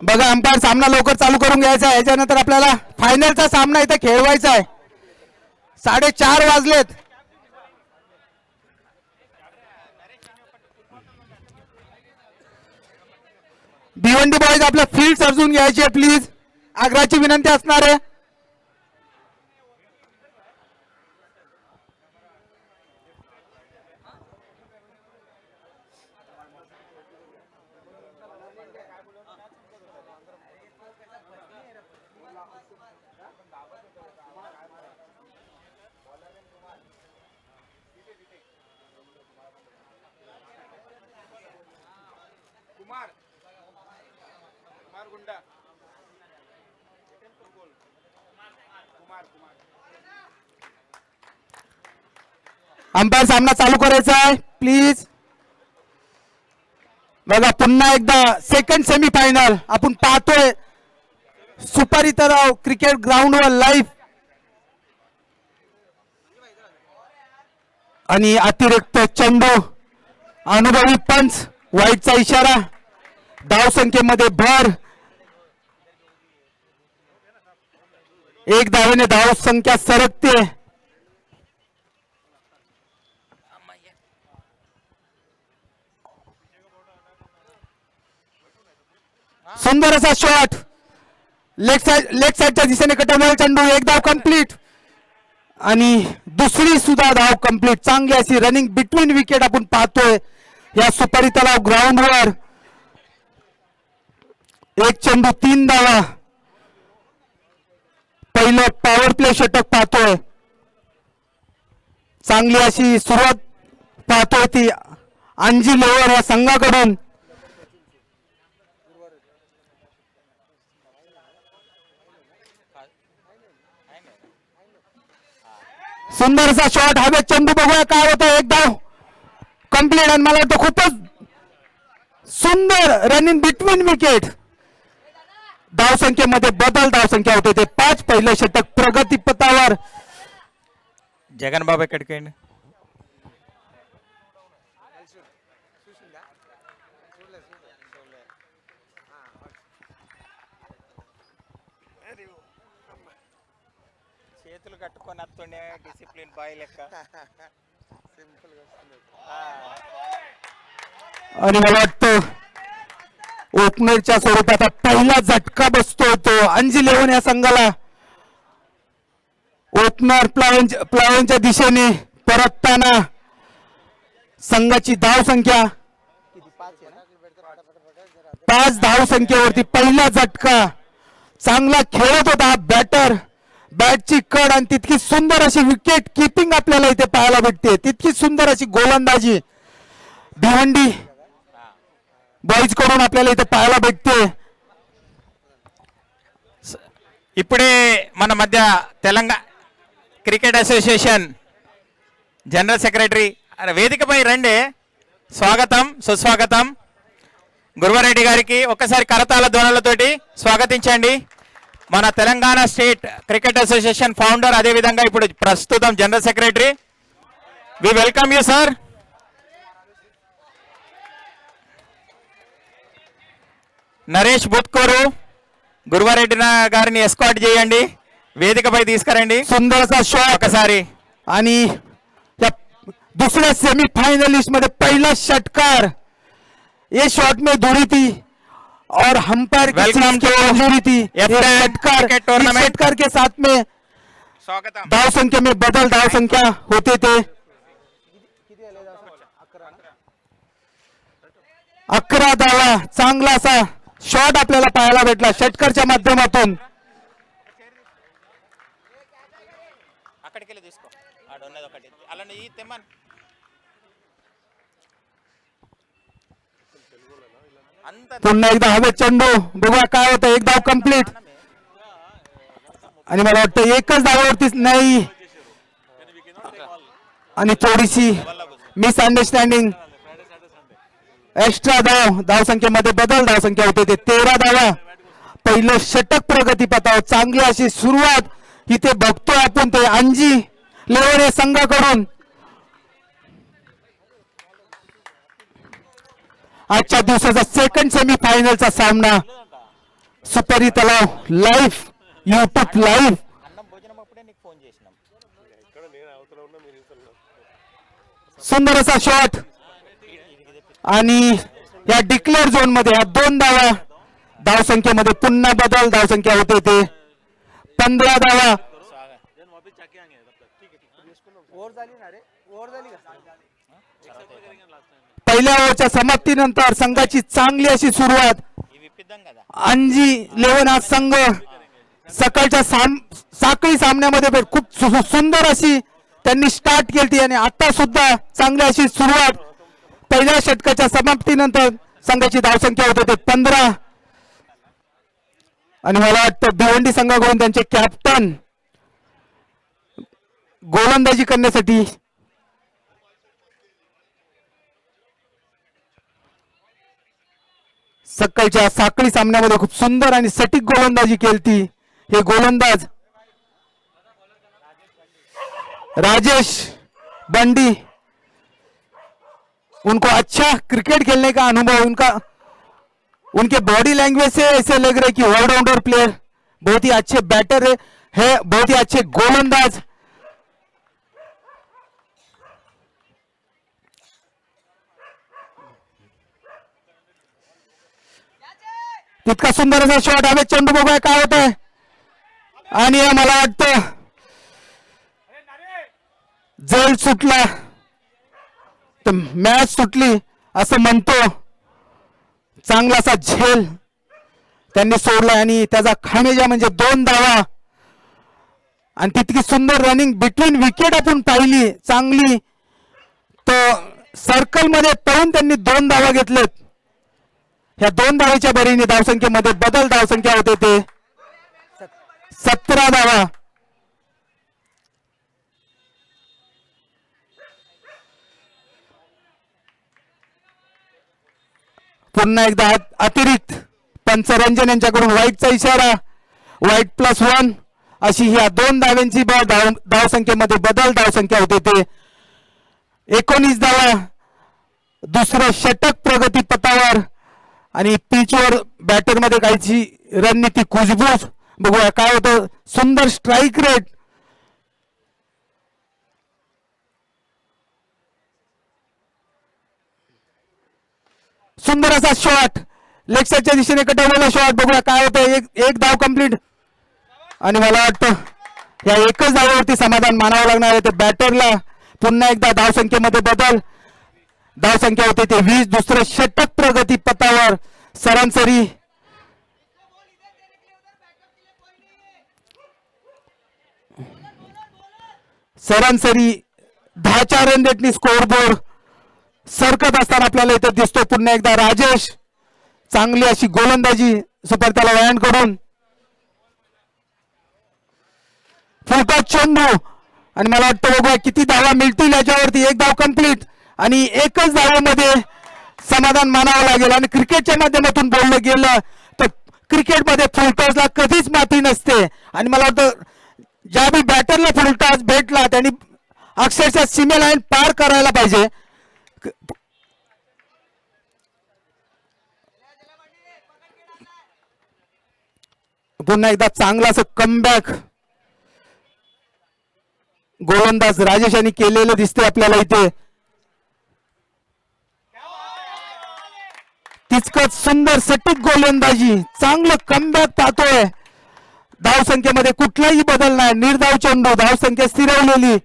बघा अंपायर सामना लवकर चालू करून घ्यायचा आहे. याच्यानंतर आपल्याला फायनलचा सामना इथे खेळवायचा आहे. 4:30 वाजलेत. भिवंडी बॉयज आपल्या फील्ड सर्जून घ्यायची आहे प्लीज. आग्रहाची विनंती असणार आहे. अंपायर सामना चालू करायचा आहे प्लीज. बघा पुन्हा एकदा सेकंड सेमीफायनल आपण पाहतोय सुपारी तलाव क्रिकेट ग्राउंडवर लाईव्ह. आणि अतिरिक्त चेंडू, अनुभवी पंच, वाईटचा इशारा, धावसंख्येमध्ये भर. 1 धावेने धावसंख्या सरकते. सुंदर असा शॉट लेग साइडच्या दिशेने कटवलेला चेंडू. 1 धाव कंप्लीट आणि दुसरी सुद्धा धाव कंप्लीट. चांगली अशी रनिंग बिटवीन विकेट आपण पाहतोय या सुपारी तलाव ग्राउंडवर. 1 चेंडू 3 धावा. पहिलं पॉवर प्ले षटक पाहतोय. चांगली अशी सुरुवात पाहतोय ती अंजी लेवर या संघाकडून. सुंदर असा शॉट, हवेत चेंडू, बघूया काय होतं. 1 धाव कंप्लीट आणि मला वाटतं खूपच सुंदर रनिंग बिटवीन विकेट. धावसंख्येमध्ये बदल, धावसंख्या होते ते 5. पहिलं षटक प्रगतीपथावर. जगनबाबा कडकेंड చేతులు కట్టుకొని అత్తుండే డిసిప్లిన్ బాయ్ లెక్క आणि मला वाटतं ओपनरच्या स्वरूपात पहिला झटका बसतोय तो अंजी लेव्हन या संघाला. ओपनर प्लाव्यांच्या दिशेने परतताना संघाची धाव संख्या 5 धाव संख्येवरती पहिला झटका. चांगला खेळत होता बॅटर. बॅटची कड आणि तितकी सुंदर अशी विकेट किपिंग आपल्याला इथे पाहायला भेटते. तितकी सुंदर अशी गोलंदाजी भिवंडी बॉईज कडून आपल्याला इथे पाहायला भेटते. ఇప్పుడే మన మధ్య Telangana cricket association general secretary వేదికపై రండి. స్వాగతం సుస్వాగతం. గురువారెడ్డి గారికి ఒక్కసారి కరతాళ ధ్వనులతోటి స్వాగతించండి. మన Telangana state cricket association founder, అదేవిధంగా ఇప్పుడు ప్రస్తుతం general secretary. We welcome you sir. Naresh Buthkuru Guruvareddy గారిని ఎస్కాట్ చేయండి, వేదికపై తీసుకురండి. सुंदर असा शॉट ఒకసారి. आणि या दुसऱ्या सेमीफाइनलिस्ट मध्ये पहिला षटकार. ये शॉट में धुरी थी और अंपायर की Welcome सीट to धुरी थी. ये F10 षटकार, cricket tournament. इस षटकार के साथ में స్వాగతం. धाव संख्या में बदल, धाव संख्या होते थे 11 धावा. चांगला असा शॉट आपल्याला पाहायला भेटला षटकारच्या माध्यमातून. అక్కడికి వెళ్ళి తీసుకో, ఆడ ఉన్నది ఒకటి అలా ఈ తెమ్మని. అంత पुन्हा एकदा हवेत चेंडू, बघूया काय होतं. 1 धाव कंप्लीट आणि मला वाटतं 1च धावावरतीच नाही आणि थोडीशी मिसअंडरस्टँडिंग. एक्स्ट्रा धाव संख्येमध्ये बदल, धाव संख्या होते ते 13 धावा. पहिलं षटक प्रगतीपथावर. चांगली अशी सुरुवात इथे बघतोय आपण ते अंजी लेवरे संघाकडून. आजच्या दिवसाचा सेकंड सेमीफायनलचा सामना సుపరి తలావ్ లైవ్ యూట్యూబ్ లైవ్ అన్నం భోజనం అప్పుడే నీకు ఫోన్ చేసినాం. सुंदर असा शॉट आणि या डिक्लेअर झोन मध्ये या 2 धावा धावसंख्येमध्ये पुन्हा बदल. धावसंख्या होते ते 15 धावा. पहिल्या ओव्हरच्या समाप्तीनंतर संघाची चांगली अशी सुरुवात. ఇవి ఇప్పిద్దాం కదా. अंजी लेवन हा संघ सकाळच्या साखळी सामन्यामध्ये खूप सुंदर अशी त्यांनी स्टार्ट केली आणि आता सुद्धा चांगली अशी सुरुवात. पहिल्या षटकाच्या समाप्तीनंतर संघाची धावसंख्या होते ते 15 आणि मला वाटतं भिवंडी संघाकडून त्यांचे कॅप्टन गोलंदाजी करण्यासाठी सकाळच्या साखळी सामन्यामध्ये खूप सुंदर आणि सटीक गोलंदाजी केली. हे गोलंदाज राजेश बंडी, उनको अच्छा क्रिकेट खेलने का अनुभव, उनके बॉडी लैंग्वेज से ऐसे लग रहे कि ऑलराउंडर प्लेयर, बहुत ही अच्छे बैटर है, बहुत ही अच्छे गोलंदाज. तितका सुंदर असा शॉट. हवे चेंडू बघूया काय होत आहे. आणि मला वाटतं जल सुटला तर मॅच सुटली असं म्हणतो. चांगला असा झेल त्यांनी सोडला आणि त्याचा खामेजा म्हणजे 2 धावा आणि तितकी सुंदर रनिंग बिटवीन विकेट आपण पाहिली चांगली. तर सर्कल मध्ये पळून त्यांनी 2 धावा घेतलेत. ह्या 2 धावेच्या बरीने धावसंख्येमध्ये बदल. धावसंख्या होते ते 17 धावा. पुन्हा एकदा अतिरिक्त पंचरंजन यांच्याकडून व्हाईटचा इशारा. व्हाईट +1 अशी ह्या 2 धाव्यांची धावसंख्येमध्ये बदल. धावसंख्या होते ते 19 धावा. दुसरं षटक प्रगती पथावर आणि पिचवर बॅटर मध्ये काहीची रणनीती कुजबूज. बघूया काय होतं. सुंदर स्ट्राईक रेट. सुंदर असा शॉट लेग साईडच्या दिशेने कटवलेला शॉट. बघूया काय होतं. एक धाव कंप्लीट आणि मला वाटतं या एकच धावेवरती समाधान मानावं लागणार आहे. ते बॅटरला पुन्हा एकदा धावसंख्येमध्ये बदल. धावसंख्या होते ते 20. दुसरं षटक प्रगती पथावर. सरासरी सरासरी 10च्या रन रेटनी स्कोअरबोर्ड सरकत असताना आपल्याला इथे दिसतो. पुन्हा एकदा राजेश चांगली अशी गोलंदाजी सुपरताला वॅन कडून. फुलका चेंडू आणि मला वाटतं बघूया किती धावा मिळतील याच्यावरती. 1 धाव कंप्लीट आणि एकच धावेमध्ये समाधान मानावं लागेल. आणि क्रिकेटच्या माध्यमातून बोललं गेलं तर क्रिकेटमध्ये फुलटॉसला कधीच माफी नसते. आणि मला वाटतं ज्या बी बॅटरला फुलटॉस भेटला त्यांनी अक्षरशः सीमे लाईन पार करायला पाहिजे. पुन्हा एकदा चांगला असं कमबॅक गोलंदाज राजेश यांनी केलेलं दिसते आपल्याला इथे. तितकंच सुंदर सटीक गोलंदाजी. चांगलं कमबॅक पाहतोय. धावसंख्येमध्ये कुठलाही बदल नाही. निर्धाव चेंडू. धावसंख्या स्थिरवलेली.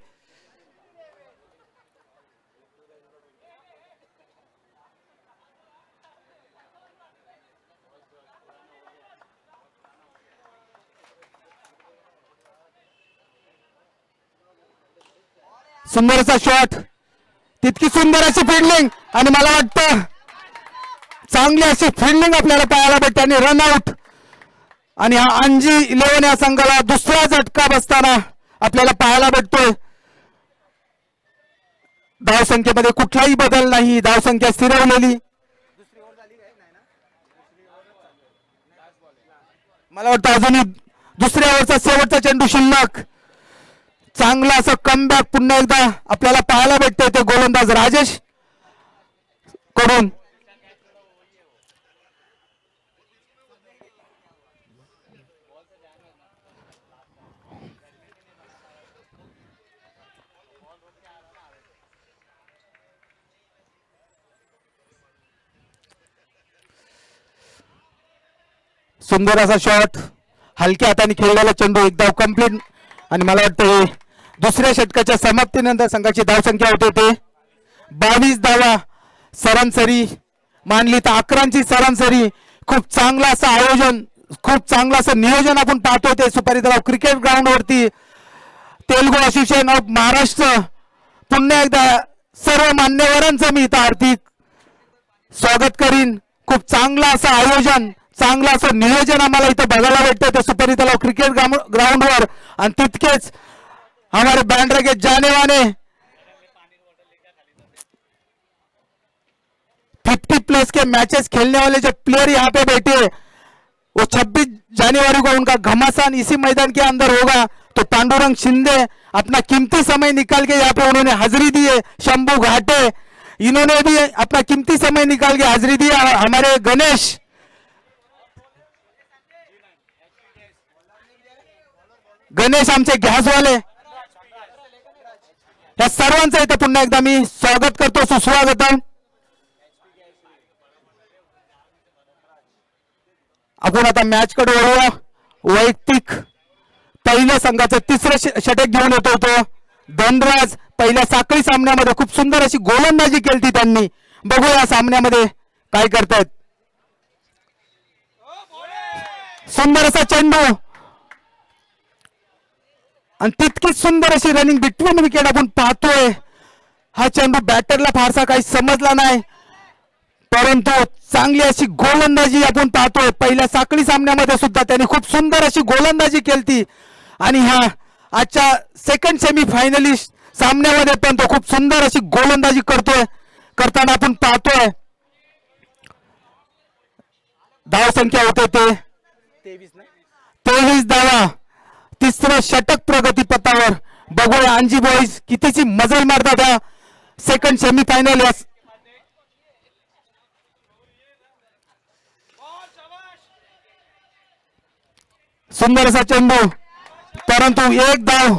सुंदर असा शॉट. तितकी सुंदर अशी फिल्डिंग आणि मला वाटतं चांगली अशी फिल्डिंग आपल्याला पाहायला भेटते. आणि रनआउट. आणि हा अंजी 11 या संघाला दुसरा झटका बसताना आपल्याला पाहायला भेटतोय. धावसंख्येमध्ये कुठलाही बदल नाही. धावसंख्या स्थिरवलेली. मला वाटतं अजूनही दुसऱ्या ओव्हरचा शेवटचा चेंडू शिल्लक. चांगला असं कमबॅक पुन्हा एकदा आपल्याला पाहायला भेटते ते गोलंदाज राजेश कडून. सुंदर असा शॉट, हलक्या हाताने खेळलेला चेंडू, एक धाव कंप्लीट. आणि मला वाटतं हे दुसऱ्या षटकाच्या समाप्तीनंतर संघाची धावसंख्या होते ते 22 धावा. सरासरी मानली तर 11ची सरासरी. खूप चांगलं असं आयोजन, खूप चांगलं असं नियोजन आपण पाहतोय ते सुपारी तलाव क्रिकेट ग्राउंड वरती. तेलुगू असोसिएशन ऑफ महाराष्ट्र, पुन्हा एकदा सर्व मान्यवरांचं मी इथं हार्दिक स्वागत करीन. खूप चांगलं असं आयोजन, चांगलं असं नियोजन आम्हाला इथं बघायला भेटतं ते सुपारी तलाव क्रिकेट ग्राउंडवर. आणि तितकेच हमारे बैंड्रा के जाने वाले 50+ के मैचेस खेलने वाले जो प्लेयर यहाँ पे बैठे हैं, वो 26 जनवरी को उनका घमासान इसी मैदान के अंदर होगा. तो पांडुरंग शिंदे अपना कीमती समय निकाल के यहाँ पे उन्होंने हाजिरी दी है. शंभू घाटे इन्होंने भी अपना कीमती समय निकाल के हाजिरी दी है. हमारे गणेश आमचे गॅसवाले, या सर्वांचं इथं पुन्हा एकदा मी स्वागत करतो, सुस्वागतम. आपण आता मॅच कडे वळूया. वैयक्तिक पहिल्या संघाचं तिसरं षटक घेऊन येतो तो धनराज. पहिल्या साखळी सामन्यामध्ये खूप सुंदर अशी गोलंदाजी केली त्यांनी. बघूया या सामन्यामध्ये काय करतायत. सुंदर असा चेंडू आणि तितकीच सुंदर अशी रनिंग बिटवीन विकेट आपण पाहतोय. हा चेंडू बॅटरला फारसा काही समजला नाही, परंतु चांगली अशी गोलंदाजी आपण पाहतोय. पहिल्या साखळी सामन्यामध्ये सुद्धा त्याने खूप सुंदर अशी गोलंदाजी केली. आणि ह्या आजच्या सेकंड सेमी फायनलिस्ट सामन्यामध्ये पण तो खूप सुंदर अशी गोलंदाजी करताना आपण पाहतोय. धाव संख्या होते ते 23 धावा. तिसरं षटक प्रगतीपथावर. बघूया अंजी बॉईज कितीची मजल मारतात त्या सेकंड सेमी फायनल. सुंदर असा चेंडू, परंतु एक धाव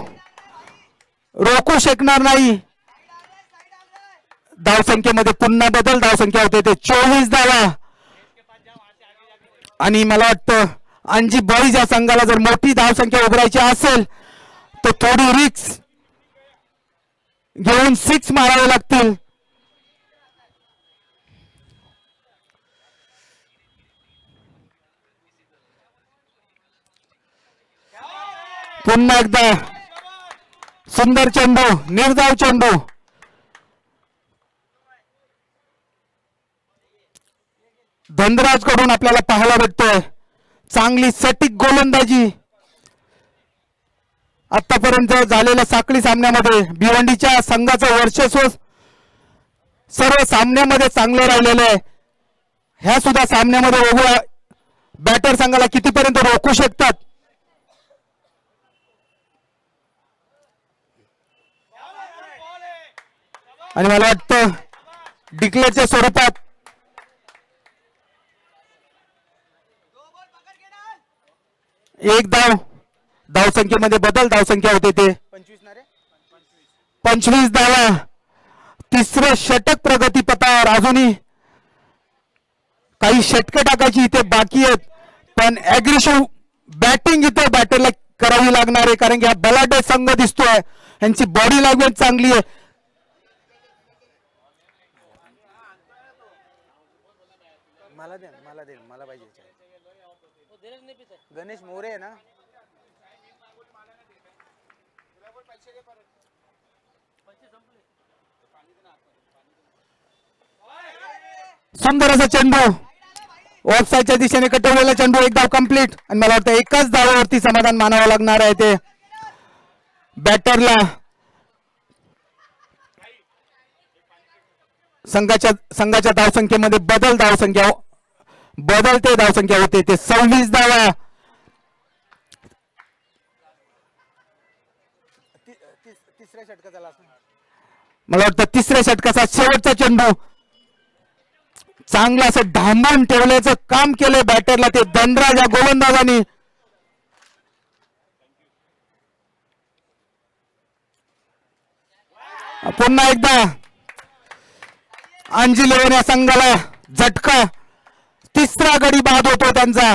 रोखू शकणार नाही. धावसंख्येमध्ये पुन्हा बदल. धावसंख्या होते ते 24 धावा. आणि मला वाटतं अंजी बॉईज या संघाला जर मोठी धावसंख्या उघडायची असेल तर थोडी रिक्स घेऊन 6 मारावे लागतील. पुन्हा एकदा सुंदर चेंडू, निर्धाव चेंडू. धनराज कडून आपल्याला पाहायला भेटतोय चांगली सटीक गोलंदाजी. आतापर्यंत झालेल्या साखळी सामन्यामध्ये भिवंडीच्या संघाचं वर्चस्व सर्व सामन्यामध्ये चांगलं राहिलेलं आहे. ह्या सुद्धा सामन्यामध्ये बघूया बॅटर संघाला कितीपर्यंत रोखू शकतात. आणि मला वाटतं डिक्लेअरच्या स्वरूपात एक धावसंख्येमध्ये बदल. धावसंख्या होते ते 25 धावा. तिसरं षटक प्रगतीपथावर. अजूनही काही षटकं टाकायची इथे बाकी आहेत, पण अग्रेसिव्ह बॅटिंग इथं बॅटरला करावी लागणार आहे, कारण की हा बलाढ्य संघ दिसतोय. यांची बॉडी लँग्वेज चांगली आहे. मला पाहिजे गणेश मोरे आहे ना. सुंदर असा चेंडू ऑफसाईडच्या दिशेने कटवलेला चेंडू. एक धाव कंप्लीट. आणि मला वाटतं एकाच धावावरती समाधान मानावं लागणार आहे ते बॅटरला. संघाच्या धावसंख्येमध्ये बदल. धावसंख्या बदलते. धावसंख्या होते ते 26 धावा. तिसऱ्या षटकाचा मला वाटतं तिसऱ्या षटकाचा शेवटचा चेंडू. चांगलं असं ढांबून ठेवण्याचं काम केलंय बॅटरला ते धनराज या गोलंदाजांनी. पुन्हा एकदा अंजी लेवन या संघाला झटका. तिसरा गडी बाद होतो त्यांचा.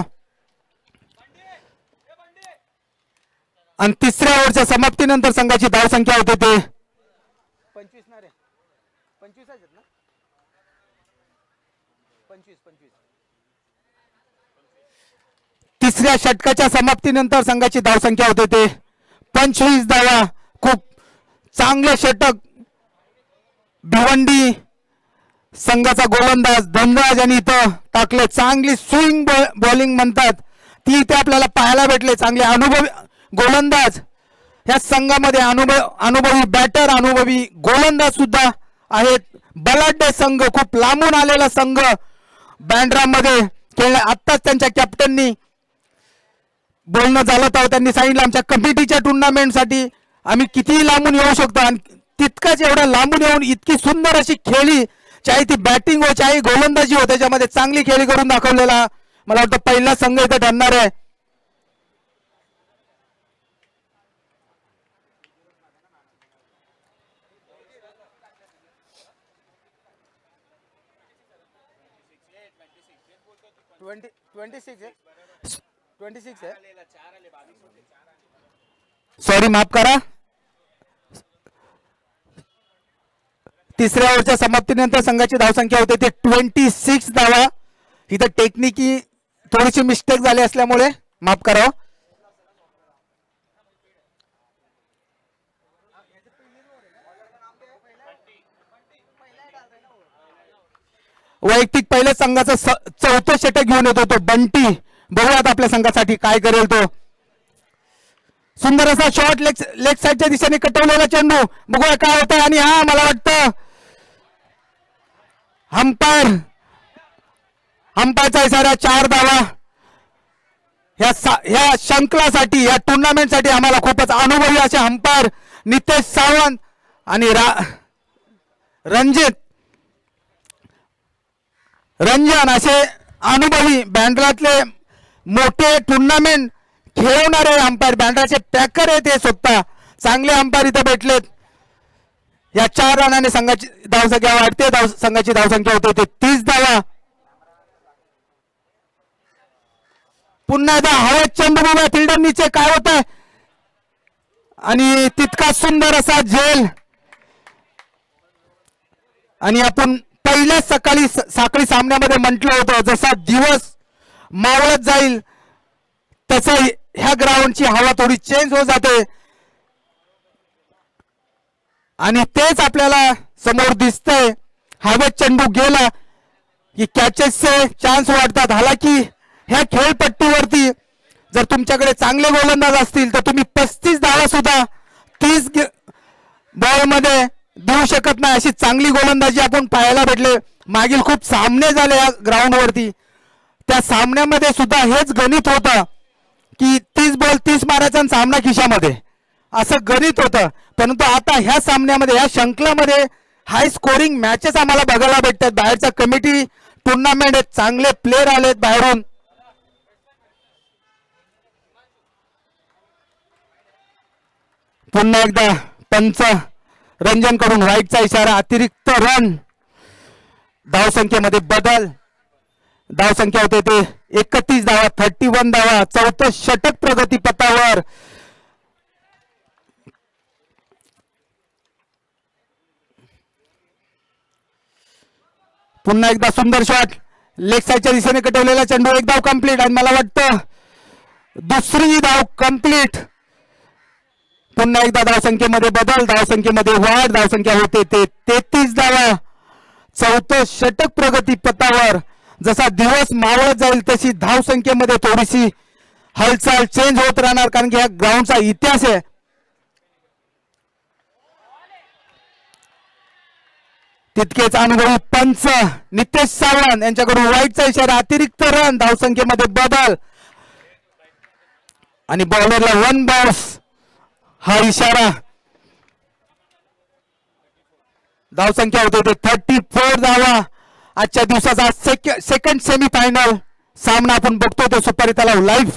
आणि तिसऱ्या ओव्हरच्या समाप्तीनंतर संघाची धावसंख्या होते ते 25 ना रे 25 आहेत ना 25 तिसऱ्या षटकाच्या समाप्तीनंतर संघाची धावसंख्या होते ते 25 धावा. खूप चांगले षटक भिवंडी संघाचा गोलंदाज धनराज यांनी इथं टाकले. चांगली स्विंग बॉलिंग म्हणतात ती इथे आपल्याला पाहायला भेटले. चांगले अनुभवी गोलंदाज या संघामध्ये अनुभवी बॅटर अनुभवी गोलंदाज सुद्धा आहेत. बलाढ्य संघ खूप लांबून आलेला संघ बँड्रामध्ये खेळला. आत्ताच त्यांच्या कॅप्टननी बोलणं झालं तर त्यांनी सांगितलं आमच्या कमिटीच्या टुर्नामेंटसाठी आम्ही कितीही लांबून येऊ शकतो आणि तितकंच एवढं लांबून येऊन इतकी सुंदर अशी खेळी चाहे ती बॅटिंग हो चाहे गोलंदाजी हो त्याच्यामध्ये चांगली खेळी करून दाखवलेला मला वाटतं पहिला संघ इथं ठरणार आहे. सॉरी माफ करा. तिसऱ्या ओव्हरच्या समाप्तीनंतर संघाची धावसंख्या होते ते 26 धावा. इथं टेक्निकी थोडीशी मिस्टेक झाली असल्यामुळे माफ करा. वैयक्तिक पहिल्या संघाचं चौथं षटक घेऊन येतो तो बंटी. बघूयात आपल्या संघासाठी काय करेल तो. सुंदर असा शॉट लेग साईडच्या दिशेने कटवलेला चेंडू. बघूया काय होतं. आणि हा मला वाटतं अंपायरचा इशारा 4 धावा. ह्या शंखलासाठी या टुर्नामेंटसाठी आम्हाला खूपच अनुभवी असे अंपायर नितेश सावंत आणि रंजन असे अनुभवी बँड्रातले मोठे टुर्नामेंट खेळवणारे अंपायर बँड्राचे पॅकर आहेत ते स्वतः चांगले अंपायर इथं भेटलेत. या 4 रनाने संघाची धावसंख्या वाढते. संघाची धावसंख्या होते ते 30 धावा. पुन्हा एकदा हवेत चेंडू बघूया फिल्डर नीचे काय होत आहे आणि तितका सुंदर असा झेल. आणि आपण पहिल्या साखळी सामन्यामध्ये म्हटलं होतं जसा दिवस मावळत जाईल तसं ह्या ग्राउंडची हवा थोडी चेंज होत जाते आणि तेच आपल्याला समोर दिसतंय. हवेत चेंडू गेला की कॅचेसचे चान्स वाढतात. हालाकी ह्या खेळपट्टीवरती जर तुमच्याकडे चांगले गोलंदाज असतील तर तुम्ही 35 धावा सुद्धा 30 बॉल मध्ये देऊ शकत नाही. अशी चांगली गोलंदाजी आपण पाहायला भेटले. मागील खूप सामने झाले या ग्राउंडवरती. त्या सामन्यामध्ये सुद्धा हेच गणित होतं की 30 बॉल 30 मारायचा आणि सामना खिशामध्ये असं गणित होतं. परंतु आता ह्या सामन्यामध्ये ह्या शंखलामध्ये हाय स्कोरिंग मॅचेस आम्हाला बघायला भेटतात. बाहेरचा कमिटी टुर्नामेंट आहेत चांगले प्लेयर आलेत बाहेरून. पुन्हा एकदा पंच रंजन कडून राईटचा इशारा. अतिरिक्त रन धावसंख्येमध्ये बदल. धावसंख्या होते ते 31 धावा 31 धावा. चौथं षटक प्रगतीपथावर. पुन्हा एकदा सुंदर शॉट लेग साईडच्या दिशेने कटवलेला चेंडू. एक धाव कंप्लीट आणि मला वाटतं दुसरी धाव कंप्लीट. पुन्हा एकदा धावसंख्येमध्ये बदल धावसंख्येमध्ये वाढ. धावसंख्या होते ते 33 धावा. चौथं षटक प्रगती पथावर. जसा दिवस मावळत जाईल तशी धावसंख्येमध्ये थोडीशी हालचाल चेंज होत राहणार कारण की या ग्राउंडचा इतिहास आहे. तितकेच अनुभवी पंच नितेश सावंत यांच्याकडून वाईटचा इशारा. अतिरिक्त रन धावसंख्येमध्ये बदल आणि बॉलरला 1 बाउन्स हा इशारा. धावसंख्या होते ते 34 धावा. आजच्या दिवसाचा सेकंड सेमी फायनल सामना आपण बघतो तो सुपारी तलाव लाईव्ह.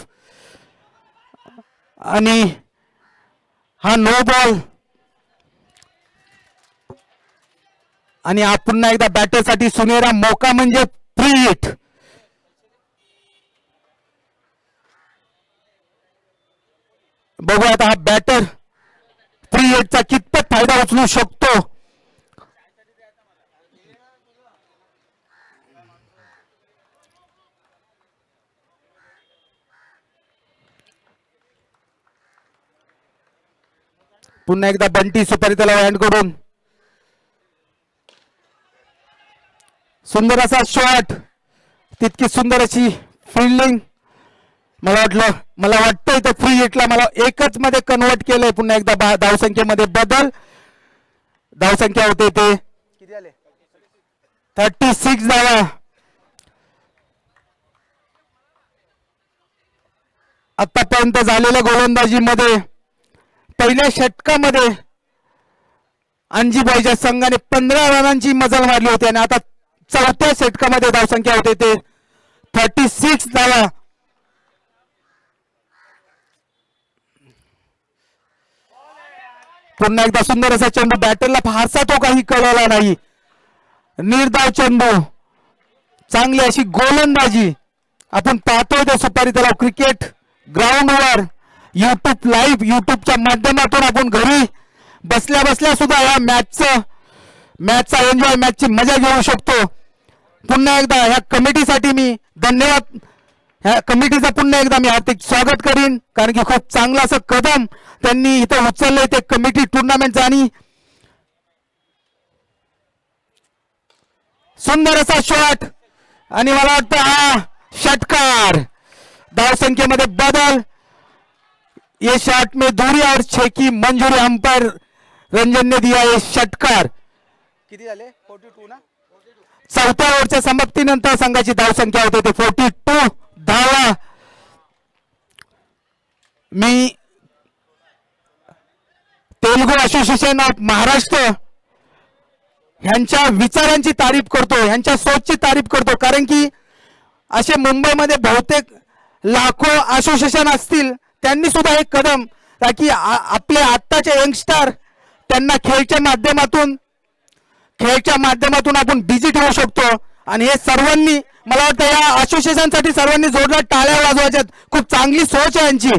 आणि हा नो बॉल आणि पुन्हा एकदा बॅटरसाठी सुनेरा मौका म्हणजे फ्री हिट. बघूया आता हा बॅटर 3-8 चा कितपत फायदा उचलू शकतो. पुन्हा एकदा बंटी सुपारी त्याला हँड करून सुंदर असा शॉट, तितकी सुंदर अशी फिल्डिंग. मला वाटतं इथं 3-8 ला मला एकच मध्ये कन्वर्ट केलंय. पुन्हा एकदा धावसंख्येमध्ये बदल. धावसंख्या होते ते किती आले 36 धावा. आतापर्यंत झालेल्या गोलंदाजीमध्ये पहिल्या षटकामध्ये अंजीबाईच्या संघाने 15 रनांची मजल मारली होती आणि आता चौथ्या षटकामध्ये धावसंख्या होते ते 36 धावा. पुन्हा एकदा सुंदर असा चेंडू, बॅटरला फारसा तो काही कळला नाही. निर्धाव चेंडू, चांगली अशी गोलंदाजी आपण पाहतोय त्या सुपारी तलाव क्रिकेट ग्राउंडवर युट्यूब लाईव्ह युट्यूबच्या माध्यमातून आपण घरी बसल्या बसल्या सुद्धा या मॅचचा एन्जॉय, मॅचची मजा घेऊ शकतो. पुन्हा एकदा ह्या कमिटीसाठी मी धन्यवाद, ह्या कमिटीचा पुन्हा एकदा मी हार्दिक स्वागत करीन, कारण की खूप चांगलं असं कदम त्यांनी इथं उचललंय ते कमिटी टुर्नामेंटचं. आणि सुंदर असा शॉट आणि मला वाटतं हा षटकार. धावसंख्येमध्ये बदल. ये शॉट में दूरी और छे की मंजूरी अंपायर रंजन ने दिया. ये षटकार किती झाले 42 ना. चौथ्या ओव्हरच्या समाप्तीनंतर संघाची धावसंख्या होते ते 42 धावा. मी तेलुगू असोसिएशन ऑफ महाराष्ट्र ह्यांच्या विचारांची तारीफ करतो, ह्यांच्या सोचची तारीफ करतो, कारण की असे मुंबईमध्ये बहुतेक लाखो असोसिएशन असतील, त्यांनी सुद्धा एक कदम की आपले आत्ताचे यंगस्टर त्यांना खेळच्या माध्यमातून आपण बिझी ठेवू शकतो. आणि हे सर्वांनी मला वाटतं या असोसिएशनसाठी सर्वांनी जोरदार टाळ्या वाजवायच्यात. खूप चांगली सोच आहे यांची.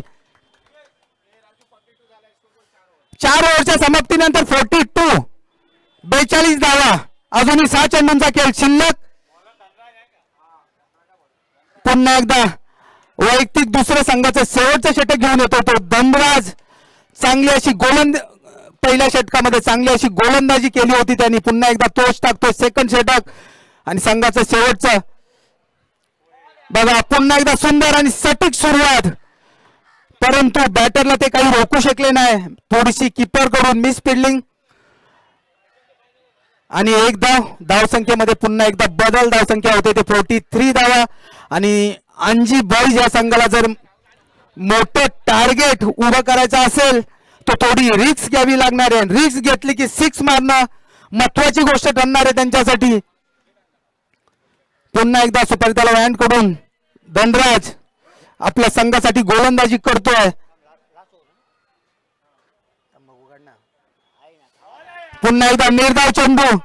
4 ओव्हरच्या समाप्तीनंतर 42 धावा. अजूनही 6 चेंडूंचा खेळ शिल्लक. पुन्हा एकदा वैयक्तिक दुसऱ्या संघाचं शेवटचं षटक घेऊन येतो तो धनराज. चांगली अशी पहिल्या षटकामध्ये चांगली अशी गोलंदाजी केली होती त्यांनी. पुन्हा एकदा तोच टाकतो सेकंड षटक आणि संघाचं शेवटचं बघा. पुन्हा एकदा सुंदर आणि सटीक सुरुवात, परंतु बॅटरला ते काही रोखू शकले नाही. थोडीशी कीपर कडून मिस फिल्डिंग आणि एक धावसंख्येमध्ये पुन्हा एकदा बदल. धावसंख्या होते ते 43 धावा. आणि अंजी बॉईज या संघाला जर मोठं टार्गेट उभं करायचं असेल तर थोडी रिस्क घ्यावी लागणार आहे. रिस्क घेतली की 6 मारणं महत्वाची गोष्ट ठरणार आहे त्यांच्यासाठी. पुन्हा एकदा सुपारी त्याला हँड कडून धनराज आपल्या संघासाठी गोलंदाजी करतोय. पुन्हा एकदा निर्धाव चेंडू.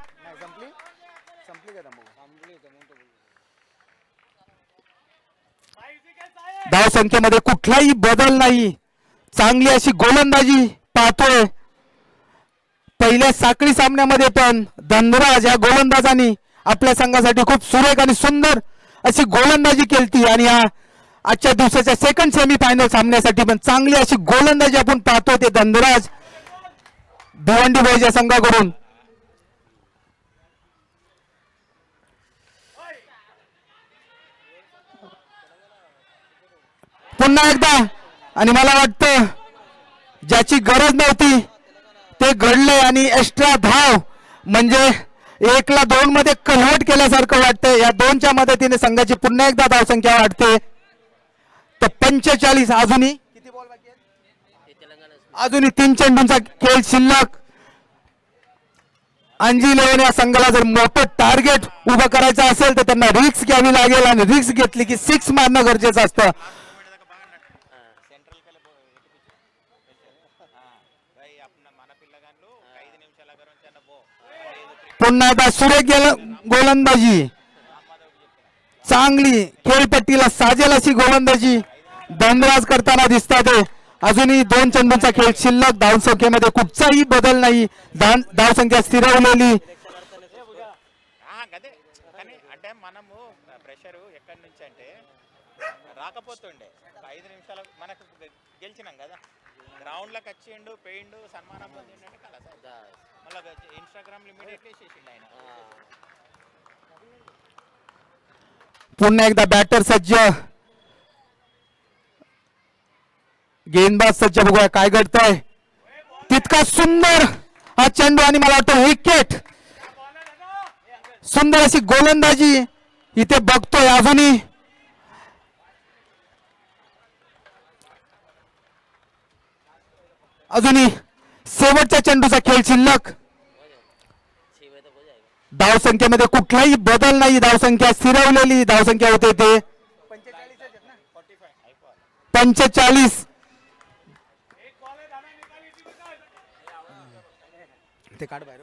धावसंख्येमध्ये कुठलाही बदल नाही. चांगली अशी गोलंदाजी पाहतोय. पहिल्या साखळी सामन्यामध्ये पण धनराज या गोलंदाजांनी आपल्या संघासाठी खूप सुरेख आणि सुंदर अशी गोलंदाजी केली. आणि आजच्या दिवसाच्या सेकंड सेमीफायनल सामन्यासाठी पण चांगली अशी गोलंदाजी आपण पाहतोय ते धनराज भिवंडी बॉईज या संघाकडून. पुन्हा एकदा आणि मला वाटतं ज्याची गरज नव्हती ते घडले आणि एक्स्ट्रा धाव म्हणजे 1 ला 2 मध्ये कन्व्हर्ट केल्यासारखं वाटतंय. या 2च्या मदतीने संघाची पुन्हा एकदा धावसंख्या वाढते तर 45. अजूनही किती बॉल बाकी आहेत? अजूनही 3 चेंडूंचा खेळ शिल्लक. अंजी लेवन या संघाला जर मोठं टार्गेट उभं करायचं असेल तर त्यांना रिस्क घ्यावी लागेल आणि रिस्क घेतली की 6 मारणं गरजेचं असतं. पुन्हा एकदा सुरेख गोलंदाजी, चांगली खेळपट्टीला साजेल अशी गोलंदाजी धनराज करताना दिसतात. अजूनही 2 चेंडूंचा खेळ शिल्लक. धावसंख्येमध्ये कुठचाही बदल नाही. धावसंख्या स्थिरवलेली. అదే కానీ అంటే మనము ప్రెషరు ఎక్కడి నుంచి అంటే రాకపోతుండే 5 నిమిషాలు మనకు గెలిచినాం కదా గ్రౌండ్లోకి వచ్చిండు పోయిండు సన్మానం పొందిండు అంటే కలస మళ్ళీ ఇన్స్టాగ్రామ్లో ఇమీడియట్లీ వేసేసిండు ఆయన पुन्हा एकदा बॅटर सज्ज, गेंदबाज सज्ज. बघूया काय घडतंय. तितका सुंदर हा चेंडू आणि मला वाटतं विकेट. सुंदर अशी गोलंदाजी इथे बघतोय. अजूनही शेवटच्या चेंडूचा खेळ शिल्लक. धावसंख्येमध्ये कुठलाही बदल नाही. धावसंख्या स्थिरवलेली. धावसंख्या होते ते 45. ते काढ बाहेर.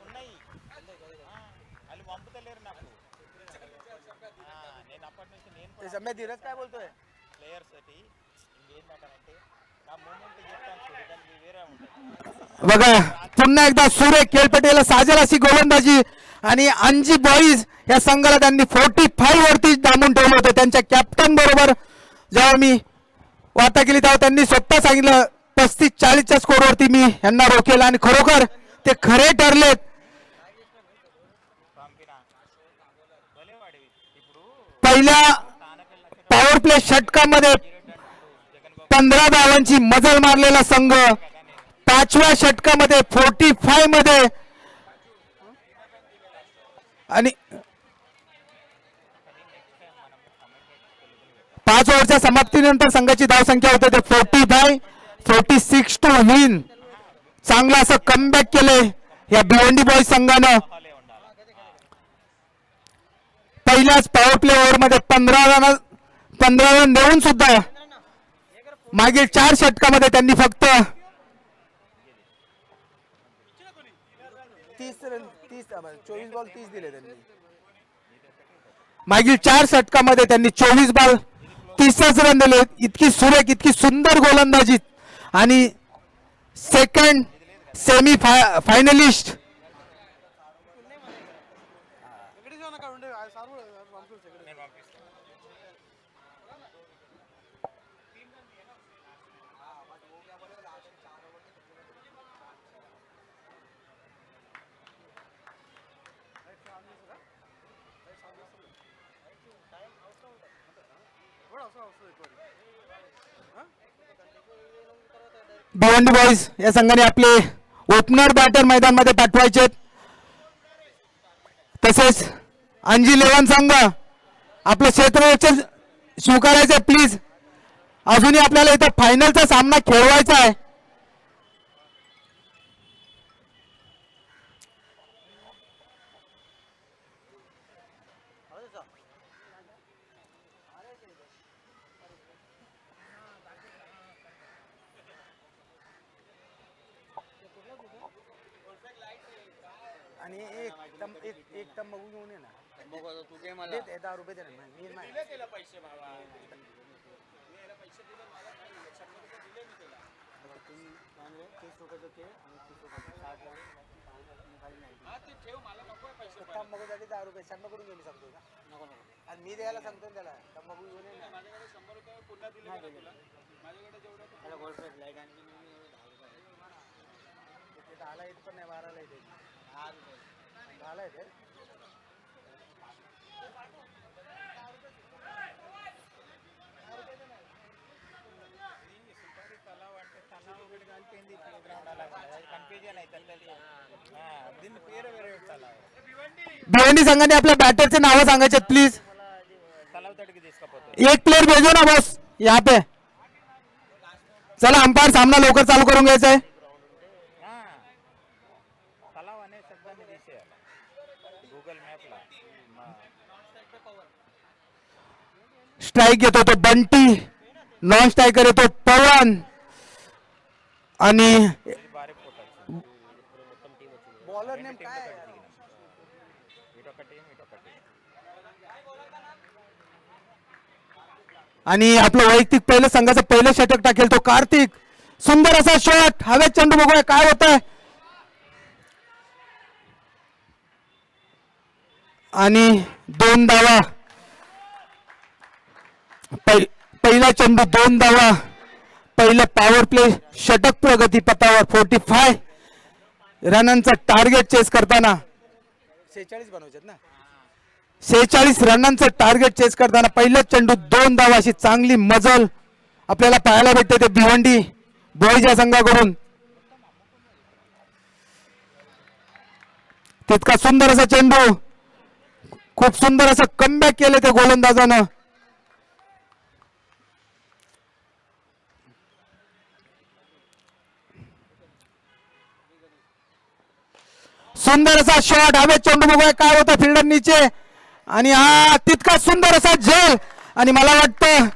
ఉన్నాయి వాళ్ళు పంపుతలేరు నాకు నేను అప్పటి నుంచి నేను धीरज काय बोलतोय. ప్లేయర్స్ తోటి ఇంకేందంటే ఆ మూమెంట్ చెప్తాను చూడు దానికి వేరే ఉంటుంది बघा पुन्हा एकदा सुरेख खेळपट्टीला साजेल अशी गोलंदाजी आणि अंजी बॉईज या संघाला त्यांनी 45 वरती डांबून ठेवलं होतं. त्यांच्या कॅप्टन बरोबर जेव्हा मी वार्ता केली तेव्हा त्यांनी स्वतः सांगितलं 35-40च्या स्कोरवरती मी यांना रोखेल आणि खरोखर ते खरे ठरलेत. పంపిన భలే వాడివి ఇప్పుడు पहिल्या पॉवर प्ले षटकामध्ये 15 धावांची मजल मारलेला संघ 5व्या षटकामध्ये 45 मध्ये आणि 5 ओव्हरच्या समाप्तीनंतर संघाची धावसंख्या होते ते 46 टू विन. चांगलं असं कमबॅक केलंय या भिवंडी बॉईज संघानं. హాలే ఉండాలి पहिल्याच पॉवर प्ले ओव्हर मध्ये 15 रन देऊन सुद्धा मागील 4 षटकामध्ये त्यांनी फक्त 24 बॉल 30 दिले त्यांनी. मागील 4 षटकामध्ये त्यांनी 24 बॉल 30 रन दिले. इतकी सुरेख इतकी सुंदर गोलंदाजी आणि सेकंड सेमी फायनलिस्ट నేను పంపిస్తాను भिवंडी बॉईज या संघाने आपले ओपनर बॅटर मैदानामध्ये पाठवायचे. तसेच अंजी 11 संघ आपलं क्षेत्ररक्षण स्वीकारायचं प्लीज. अजूनही आपल्याला इथं फायनलचा सामना खेळवायचा आहे. आणि एक तंबाखू घेऊन ये ना. तू दे मला 10 रुपये दे ना. त्याला पैसे बाबा मी याला पैसे दिले मला काही लक्षात नव्हतं दिले मी त्याला तुम्ही 30 रुपयाचं ते आणि 30 रुपयाचं 60 हा ते ठेव मला नको पैसे तंबाखूसाठी 10 रुपये शंभरकडून घेऊन सांगतो का. नको नको आणि मी द्यायला सांगतो त्याला तंबाखू घेऊन ये ना. माझ्याकडे 100 रुपये पुन्हा दिले का तुला माझ्याकडे जेवढं त्याला गोल्ड प्लेट लाईट आणखी मी 10 रुपये 10ला येत पण नाही 12ला येते. 10 रुपये 10ला येते. తలావ్ అంటే తలావ్ ఒకటి కలిపింది గ్రౌండ్ అలా కన్ఫ్యూజన్ అవుతుంది దీని పేరు వేరే తలావ్ भिवंडी संघाने आपल्या बॅटरचे नावं सांगायचे प्लीज. तलाव तडकी తీసుకపోతే एक प्लेयर भेजो ना बॉस यहाँ पे. चला अंपायर सामना लवकर चालू करून घ्यायचा आहे. तलाव అనే శబ్దాన్ని తీసేయాలి గూగుల్ మ్యాప్లో स्ट्राईक येतो तो बंटी, नॉन स्ट्रायकर येतो पवन आणि భారీ పోటాச்சு बॉलर नेम काय ఇటొకటి ఇటొకటి आणि आपलं वैयक्तिक पहिलं संघाचं पहिलं षटक टाकेल तो कार्तिक. सुंदर असा शॉट, हवेत चेंडू, बघूया काय होत आहे. आणि 2 धावा, पहिला चेंडू 2 धावा, पहिलं पॉवर प्ले षटक प्रगती पथावर. 45 रनांचं टार्गेट चेस करताना 46 बनवायचे ना. 46 रनांचं टार्गेट चेस करताना पहिलं चेंडू 2 धावा, अशी चांगली मजल आपल्याला पाहायला भेटते ते भिवंडी बॉईज या संघाकडून. तितका सुंदर असा चेंडू, खूप सुंदर असं कमबॅक केलं ते गोलंदाजानं. सुंदर असा शॉट, हवेत चेंडू, बघूया काय होतं फिल्डर नीचे. आणि हा तितका सुंदर असा झेल. आणि मला वाटतं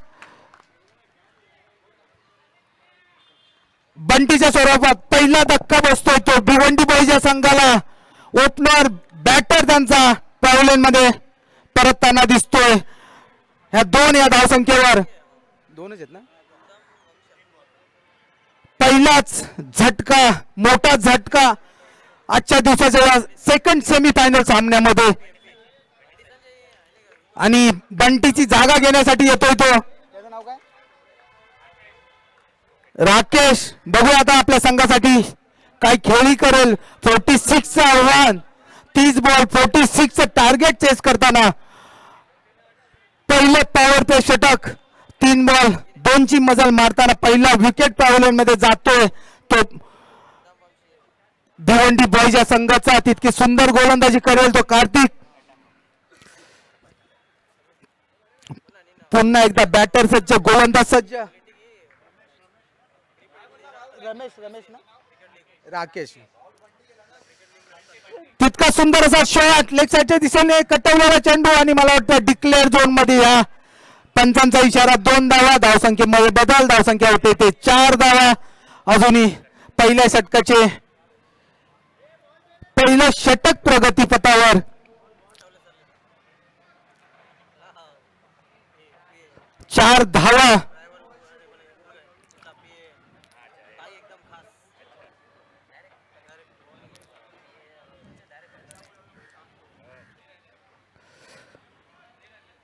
बंटीच्या स्वरूपात पहिला धक्का बसतोय तो भिवंडी बॉईज या संघाला. ओपनर बॅटर त्यांचा पॅव्हलियन मध्ये परतताना दिसतोय. ह्या 2 या धावसंख्येवर 2च आहेत ना. पहिलाच झटका, मोठा झटका आजच्या दिवसाच्या या सेकंड सेमीफायनल सामन्यामध्ये. आणि बंटीची जागा घेण्यासाठी येतोय तो त्याचं नाव काय. राकेश. बघूया आता आपल्या संघासाठी काय खेळी करेल. 46चं आव्हान, 30 बॉल 46चं टार्गेट चेस करताना पहिलं पॉवर प्ले षटक, 3 बॉल 2ची मजल मारताना पहिला विकेट पॅव्हलियन मध्ये जातोय तो भिवंडी बॉईज या संघाचा. तितकी सुंदर गोलंदाजी करेल तो कार्तिक. पुन्हा एकदा बॅटर सज्ज, गोलंदाज सज्ज. रमेश ना. राकेश. तितका सुंदर असा शॉट, लेग साईडच्या दिशेने कटवलेला चेंडू. आणि मला वाटतं डिक्लेअर झोन मध्ये या पंचांचा इशारा. 2 धावा, धावसंख्येमध्ये बदल, धावसंख्या होते ते 4 धावा. अजूनही पहिल्या षटकाचे पहिलं षटक प्रगती पथावर. 4 धावा.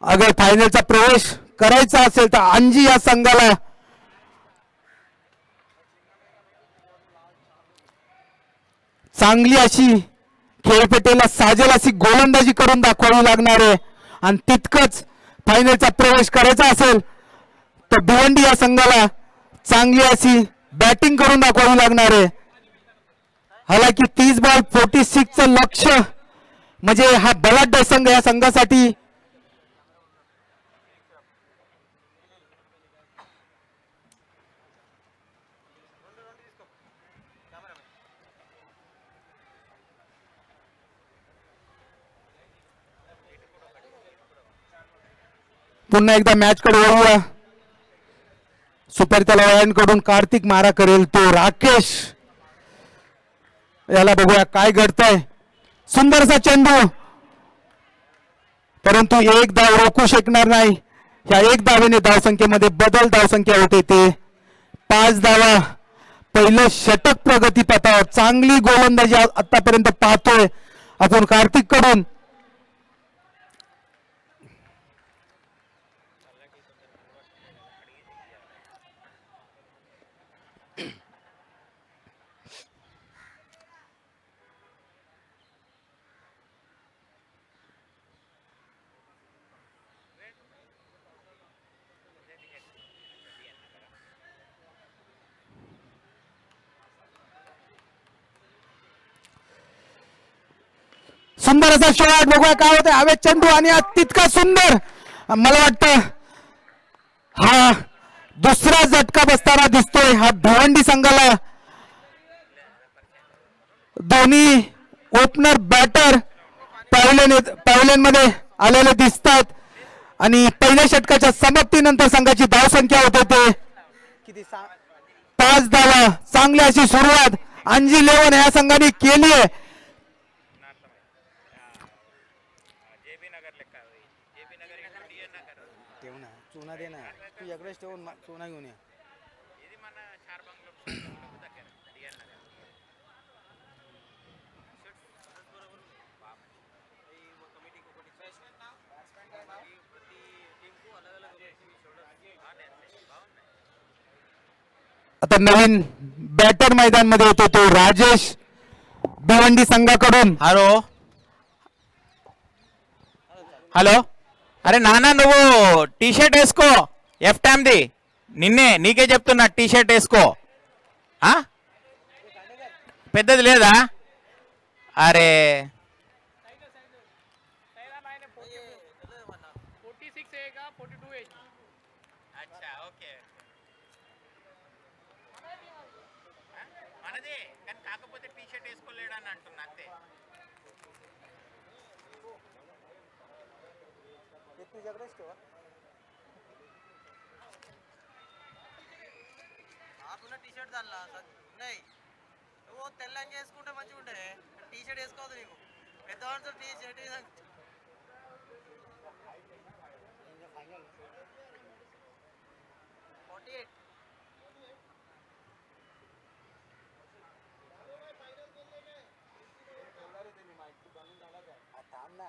अगर फायनलचा प्रवेश करायचा असेल तर अंजी या संघाला चांगली अशी खेळपेटेला साजेल अशी गोलंदाजी करून दाखवावी लागणार आहे. आणि तितकंच फायनलचा प्रवेश करायचा असेल तर भिवंडी या संघाला चांगली अशी बॅटिंग करून दाखवावी लागणार आहे. हालाकी 30 बॉल 46चं लक्ष्य म्हणजे हा बलाढ्य संघ या संघासाठी पुन्हा एकदा मॅच कडे वळूया. सुपर तलावांकडून कार्तिक मारा करेल तो राकेश. याला बघूया काय घडतंय. सुंदरसा चेंडू, परंतु एक धाव रोखू शकणार नाही. या 1 धावेने धावसंख्येमध्ये बदल, धावसंख्या होते ते 5 धावा. पहिलं षटक प्रगती पथावर. चांगली गोलंदाजी आतापर्यंत पाहतोय आपण कार्तिक कडून. सुंदर असा शॉट, बघूया काय होतं. हवेत चेंडू आणि तितका सुंदर. मला वाटतं हा दुसरा झटका बसताना दिसतोय. हा भिवंडी संघाला दोन्ही ओपनर बॅटर पॅव्हलियन मध्ये आलेले दिसतात. आणि पहिल्या षटकाच्या समाप्तीनंतर संघाची धावसंख्या होते ते किती सा 5 धावा. चांगली अशी सुरुवात अंजी लेवन या संघाने केली आहे. जेबी नगर लेక్క जेबी नगर DN नगर ठेव ना चुना दे ना तू एकडे ठेवून चुना घेऊन ये ఇది మన చార్ బంగ్లో దగ్గర DN నగర్ आता नवीन बॅटर मैदान मध्ये होतो तो राजेश भिवंडी संघाकडून. హలో హలో అరే నాన్న నువ్వు టీ షర్ట్ వేసుకో ఎఫ్ టైమ్ది నిన్నే నీకే చెప్తున్నా టీ షర్ట్ వేసుకో ఆ? పెద్దది లేదా అరే अच्छा ఓకే మనదే కానీ కాకపోతే టీ షర్ట్ వేసుకోలేడు అని అంటున్నా అంతే तुझ्याकडेच ठेवा ఆకున్న టీ షర్ట్ దానిలా ఉన్నాయి నువ్వు తెల్లంగా వేసుకుంటే మంచిగా ఉంటే టీ షర్ట్ వేసుకోవద్దు నీకు పెద్దవాడితో టీ షర్ట్ ఫైనల్ 48 थांब ना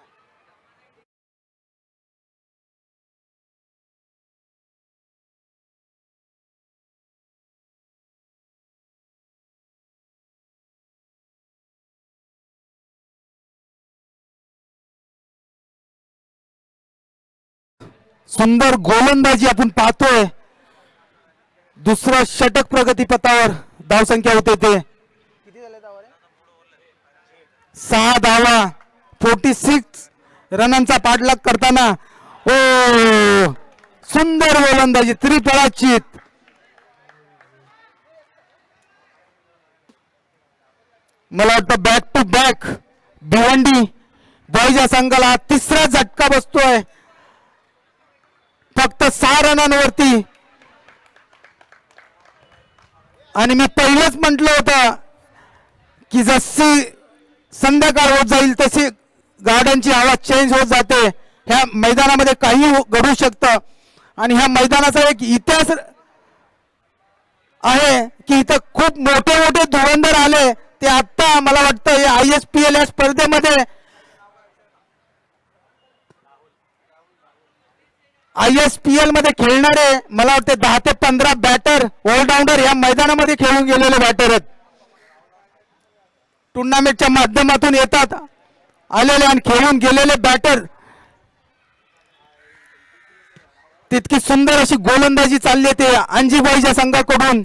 सुंदर गोलंदाजी आपण पाहतोय. दुसरं षटक प्रगतीपथावर धावसंख्या होते ते किती झाले दावा रे 6 धावा. 46 रनांचा पाठलाग करताना ओ सुंदर गोलंदाजी त्रिफळाचीत. मला वाटतं बॅक टू बॅक भिवंडी बॉयच्या संघाला तिसरा झटका बसतोय फक्त 6 रनांवरती. आणि मी पहिलंच म्हटलं होतं की जशी संध्याकाळ होत जाईल तशी गार्डनची हवा चेंज होत जाते. ह्या मैदानामध्ये काही घडू शकतं आणि ह्या मैदानाचा एक इतिहास आहे की इथं खूप मोठे मोठे धुरंधर आले. ते आता मला वाटतं हे ISPL या स्पर्धेमध्ये ISPL मध्ये खेळणारे मला वाटते 10 ते 15 बॅटर ऑलराऊंडर या मैदानामध्ये खेळून गेलेले बॅटर आहेत. टुर्नामेंटच्या माध्यमातून येतात आलेले आणि खेळून गेलेले बॅटर. तितकी सुंदर अशी गोलंदाजी चालली ते अंजीबाईच्या संघाकडून.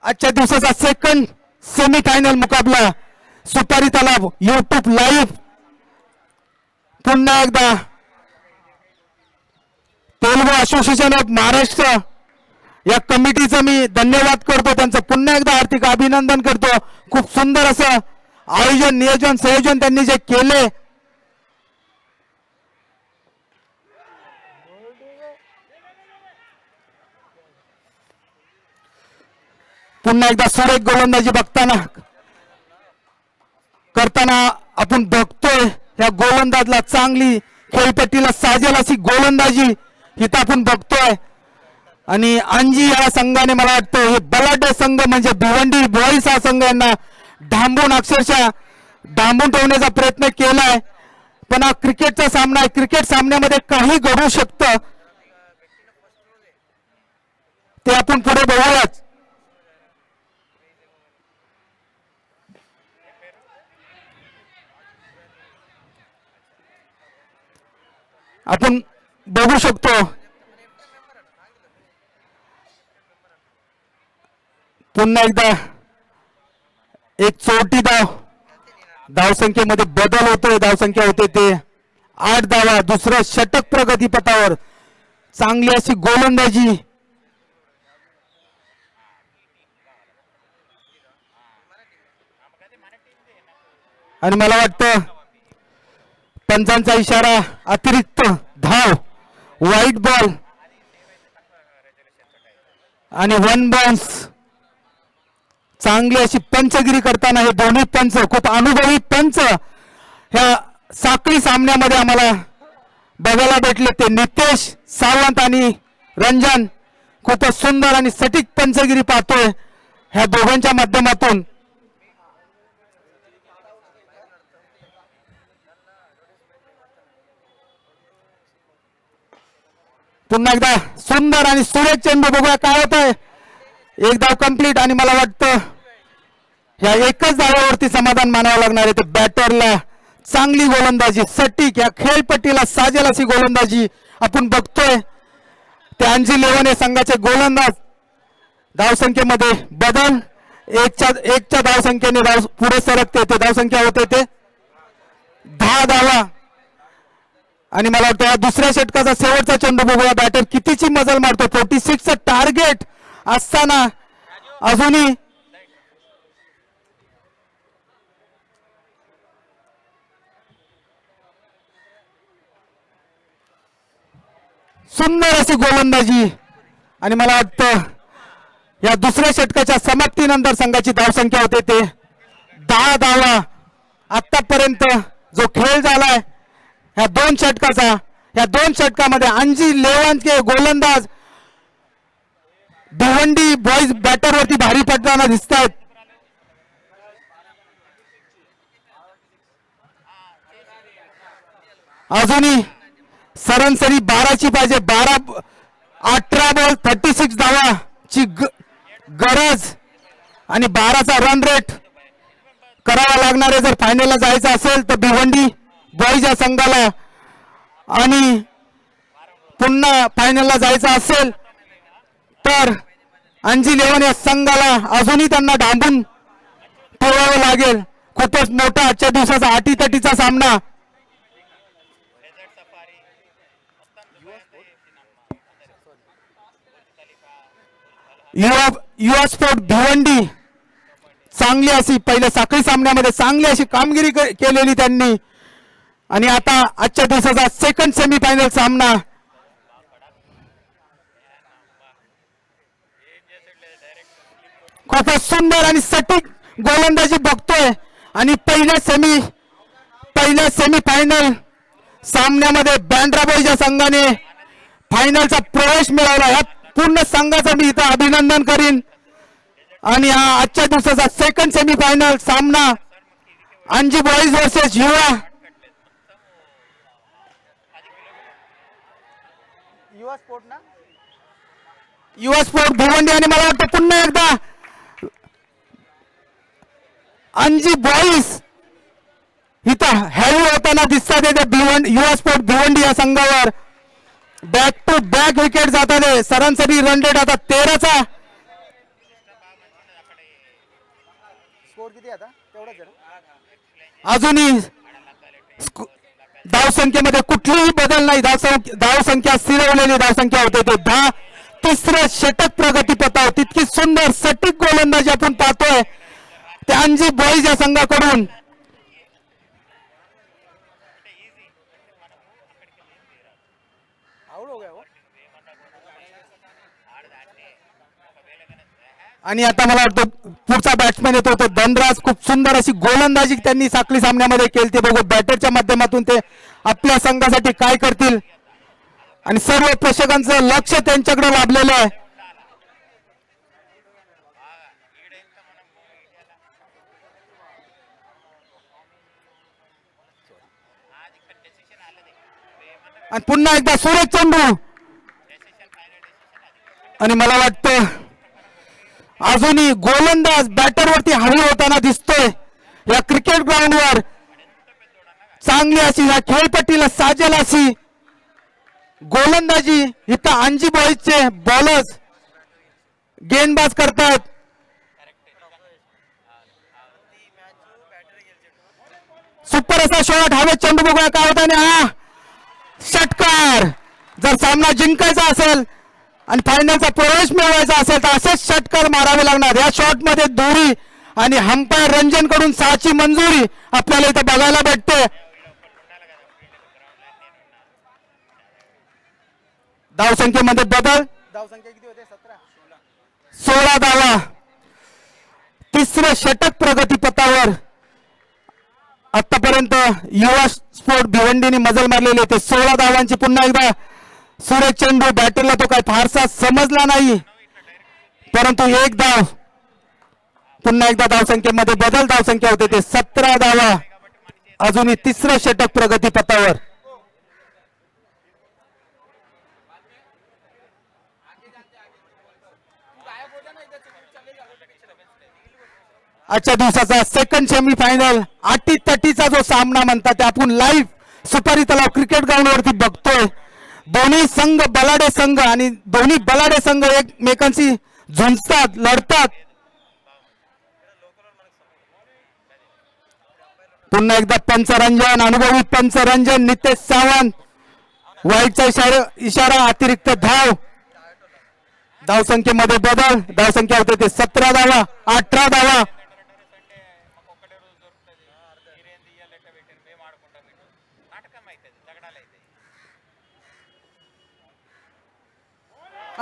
आजच्या दिवसाचा सेकंड सेमीफायनल मुकाबला सुपारी तलाव YouTube लाईव्ह. पुन्हा एकदा तेलुगू असोसिएशन ऑफ महाराष्ट्र या कमिटीचं मी धन्यवाद करतो. त्यांचं पुन्हा एकदा हार्दिक अभिनंदन करतो. खूप सुंदर असं आयोजन नियोजन संयोजन त्यांनी जे केले. पुन्हा एकदा सुरेख गोलंदाजी करताना आपण बघतोय या गोलंदाजला चांगली खेळपट्टीला साजेल अशी गोलंदाजी इथं आपण बघतोय. आणि अंजी या संघाने मला वाटतं हे बलाढ्य संघ म्हणजे भिवंडी बॉईज हा संघ यांना डांबून अक्षरशः डांबून ठेवण्याचा प्रयत्न केलाय. पण हा क्रिकेटचा सामना आहे. क्रिकेट सामन्यामध्ये काही घडू शकतं ते आपण पुढे बघूयाच. आपण बघू शकतो पुन्हा एकदा एक चौथी धावसंख्येमध्ये बदल होतोय. धावसंख्या होते ते 8 धावा. दुसरं षटक प्रगतीपथावर चांगली अशी गोलंदाजी. आणि मला वाटतं पंचांचा इशारा अतिरिक्त धाव व्हाईट बॉल आणि 1 बाउन्स. चांगली अशी पंचगिरी करताना हे दोन्ही पंच, खूप अनुभवी पंच ह्या साखळी सामन्यामध्ये आम्हाला बघायला भेटले. ते नितेश सावंत आणि रंजन खूपच सुंदर आणि सटीक पंचगिरी पाहतोय ह्या दोघांच्या माध्यमातून. पुन्हा एकदा सुंदर आणि सुरेख चेंडू, बघूया काय होत आहे. एक धाव कंप्लीट आणि मला वाटतं ह्या एकच धावावरती समाधान मानावं लागणार आहे. ते बॅटरला चांगली गोलंदाजी, सटीक, या खेळपट्टीला साजेल अशी गोलंदाजी आपण बघतोय. ते अंजी लेवने संघाचे गोलंदाज. धावसंख्येमध्ये बदल, एकच्या धावसंख्येने धाव पुढे सरकते. ते धावसंख्या होते ते 10 धावा. आणि मला वाटतं या दुसऱ्या षटकाचा शेवटचा चेंडू बघूया. बॅटर कितीची मजल मारतो. 46चं टार्गेट असताना अजूनही सुंदर अशी गोलंदाजी. आणि मला वाटतं या दुसऱ्या षटकाच्या समाप्तीनंतर संघाची धावसंख्या होते ते 10 धावा. आतापर्यंत जो खेळ झालाय ह्या 2 षटकाचा, या 2 षटकामध्ये अंजी लेवनचे गोलंदाज भिवंडी बॉईज बॅटरवरती भारी पडताना दिसत आहेत. अजूनही सरासरी 12ची पाहिजे. 18 बॉल 36 धावाची गरज आणि 12चा रन रेट करावा लागणार आहे जर फायनलला जायचं असेल तर भिवंडी बॉईज या संघाला. आणि पुन्हा फायनलला जायचं असेल तर अंजी लेवन या संघाला अजूनही त्यांना डांबून ठेवावं लागेल. खूपच मोठा आजच्या दिवसाचा अटीतटीचा सामना. युवा स्पोर्ट भिवंडी चांगली अशी पहिल्या साखळी सामन्यामध्ये चांगली अशी कामगिरी केलेली त्यांनी. आणि आता आजच्या दिवसाचा सेकंड सेमीफायनल सामना. खूपच सुंदर आणि सटीक गोलंदाजी बघतोय. आणि पहिल्या सेमीफायनल सामन्यामध्ये बँड्रा बॉईज या संघाने फायनलचा प्रवेश मिळवला. या पूर्ण संघाचं मी इथं अभिनंदन करीन. आणि हा आजच्या दिवसाचा सेकंड सेमीफायनल सामना अंजी बॉईज वर्सेस युवा स्पोर्ट भिवंडी. आणि मला वाटतं पुन्हा एकदा अंजी बॉईज इथं हॅवी होताना दिसतात. युवा स्पोर्ट भिवंडी या संघावर बॅक टू बॅक विकेट जातात. सरासरी रन रेट आता 13चा. स्कोर किती आता तेवढाच आहे ना. अजूनही धावसंख्येमध्ये कुठलीही बदल नाही. धावसंख्या स्थिरवलेली धावसंख्या होते ते 10. तिसरं षटक प्रगतीपथावर. तितकी सुंदर सटीक गोलंदाजी आपण पाहतोय ते अंजी बॉईज या संघाकडून. आणि आता मला वाटतं पुढचा बॅट्समॅन येतो तो धनराज. खूप सुंदर अशी गोलंदाजी त्यांनी साखळी सामन्यामध्ये केली. ते बघू बॅटरच्या माध्यमातून ते आपल्या संघासाठी काय करतील. आणि सर्व प्रेक्षकांचं लक्ष त्यांच्याकडे लाभलेलं आहे. आणि पुन्हा एकदा सुरेख चेंडू. आणि मला वाटतं अजूनही गोलंदाज बॅटरवरती हवी होताना दिसतोय या क्रिकेट ग्राउंडवर. चांगली अशी या खेळपट्टीला साजेल अशी गोलंदाजी इथं अंजी बॉईजचे बॉलर्स गेंदबाज करतात. सुपर असा शॉट. हवेत चेंडू बघूया काय होता. आणि हा षटकार. जर सामना जिंकायचा असेल आणि फायनलचा प्रवेश मिळवायचा असेल तर असेच षटकार मारावे लागणार. या शॉट मध्ये दोरी आणि अंपायर रंजन कडून 6ची मंजुरी आपल्याला इथं बघायला भेटते. धावसंख्येमध्ये बदल. धावसंख्या किती होते 17 16 धावा. तिसरं षटक प्रगतीपथावर. आतापर्यंत युवा स्पोर्ट भिवंडीने मजल मारलेले ते 16 धावांची. पुन्हा एकदा सुरेश चेंडू. बॅटरला तो काय फारसा समजला नाही, परंतु एक धाव. पुन्हा एकदा धावसंख्येमध्ये बदल. धावसंख्या होते ते 17 धावा. अजूनही तिसरं षटक प्रगतीपथावर. आजच्या दिवसाचा सेकंड सेमीफायनल अटीतटीचा जो सामना म्हणतात ते आपण लाईव्ह सुपारी तलाव क्रिकेट ग्राउंड वरती बघतोय. दोन्ही संघ बलाढ्य संघ आणि दोन्ही बलाढ्य संघ एकमेकांशी झुंजतात, लढतात. पुन्हा एकदा पंचरंजन, अनुभवी पंचरंजन नितेश सावंत. वाईटचा इशारा अतिरिक्त धाव. धावसंख्येमध्ये बदल. धावसंख्या होते ते 17 धावा. 18 धावा.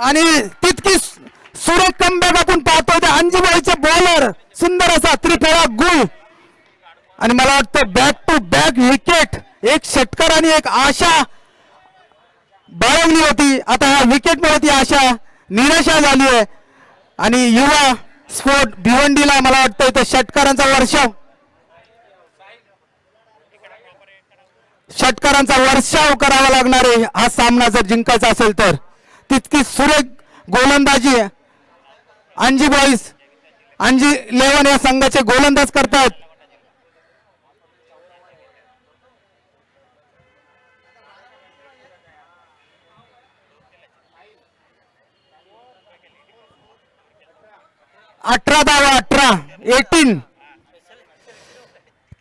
आणि तितकी सुरेख कमबॅक आपण पाहतोय ते अंजुबाईचे बॉलर. सुंदर असा त्रिफळा गुल. आणि मला वाटतं बॅक टू बॅक विकेट. एक षटकार आणि एक आशा बाळगली होती. आता ह्या विकेट मुळे ती आशा निराशा झाली आहे. आणि युवा स्पोर्ट भिवंडीला मला वाटतं इथं षटकारांचा वर्षाव करावा लागणार आहे हा सामना जर जिंकायचा असेल तर. तितकी सुरेख गोलंदाजी अंजी बॉईज, अंजी 11 या संघाचे गोलंदाज करतात. अठरा धावा. 18.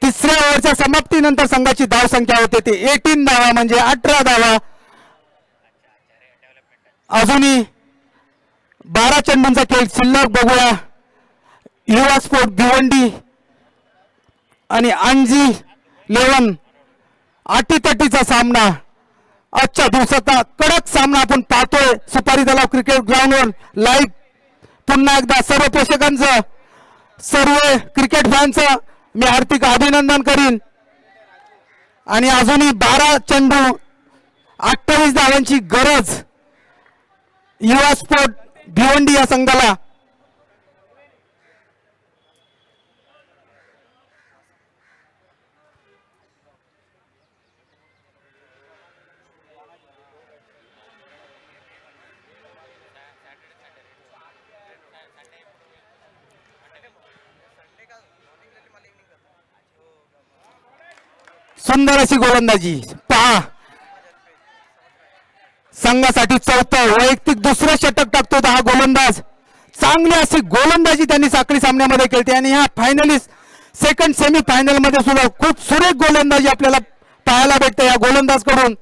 तिसऱ्या ओव्हरच्या समाप्तीनंतर संघाची धाव संख्या होते ते 18 धावा म्हणजे 18 धावा. अजूनही 12 चेंडूंचा खेळ शिल्लक. बघूया युवा स्पोर्ट भिवंडी आणि अंजी 11 अटीतटीचा सामना. आजच्या दिवसाचा कडक सामना आपण पाहतोय सुपारी तलाव क्रिकेट ग्राउंडवर लाईव्ह. पुन्हा एकदा सर्व प्रेक्षकांचं, सर्व क्रिकेट फॅनचं मी हार्दिक अभिनंदन करीन. आणि अजूनही 12 चेंडू 28 धावांची गरज युवा स्पोर्ट भिवंडी या संघाला. सुंदर अशी गोलंदाजी पहा. संघासाठी चौथं वैयक्तिक दुसरं षटक टाकतो हा गोलंदाज. चांगली अशी गोलंदाजी त्यांनी साखळी सामन्यामध्ये केली आणि ह्या फायनलिस्ट सेकंड सेमी फायनल मध्ये सुद्धा खूप सुरेख गोलंदाजी आपल्याला पाहायला भेटते या गोलंदाज कडून.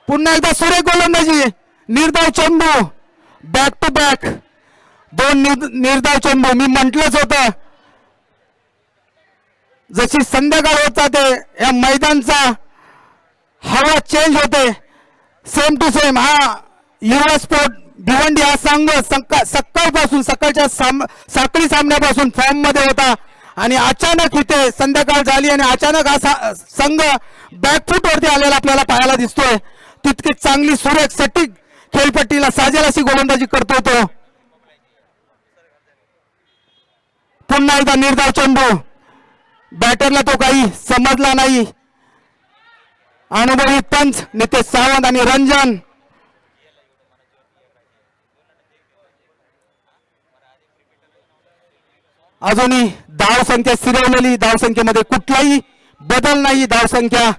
पुन्हा एकदा सुरेख गोलंदाजी. निर्धाव चेंडू. बॅक टू बॅक 2 निर्धाव चेंडू. मी म्हटलंच होतं जशी संध्याकाळ होत जाते या मैदानचा हवा चेंज होते. सेम टू सेम हा युवा स्पोर्ट भिवंडी हा संघ सकाळपासून सकाळच्या साखळी सामन्यापासून फॉर्म मध्ये होता आणि अचानक इथे संध्याकाळ झाली आणि अचानक हा संघ बॅकफूट वरती आलेला आपल्याला पाहायला दिसतोय. तितकी चांगली सुरेख सटीक खेळपट्टीला साजेल अशी गोलंदाजी करतो तो. पुन्हा एकदा निर्धाव चेंडू. बॅटरला तो काही समजला नाही. अनुभवी पंच नितेश सावंत आणि रंजन. अजूनही धावसंख्या स्थिरवलेली. धावसंख्येमध्ये कुठलाही बदल नाही. धावसंख्या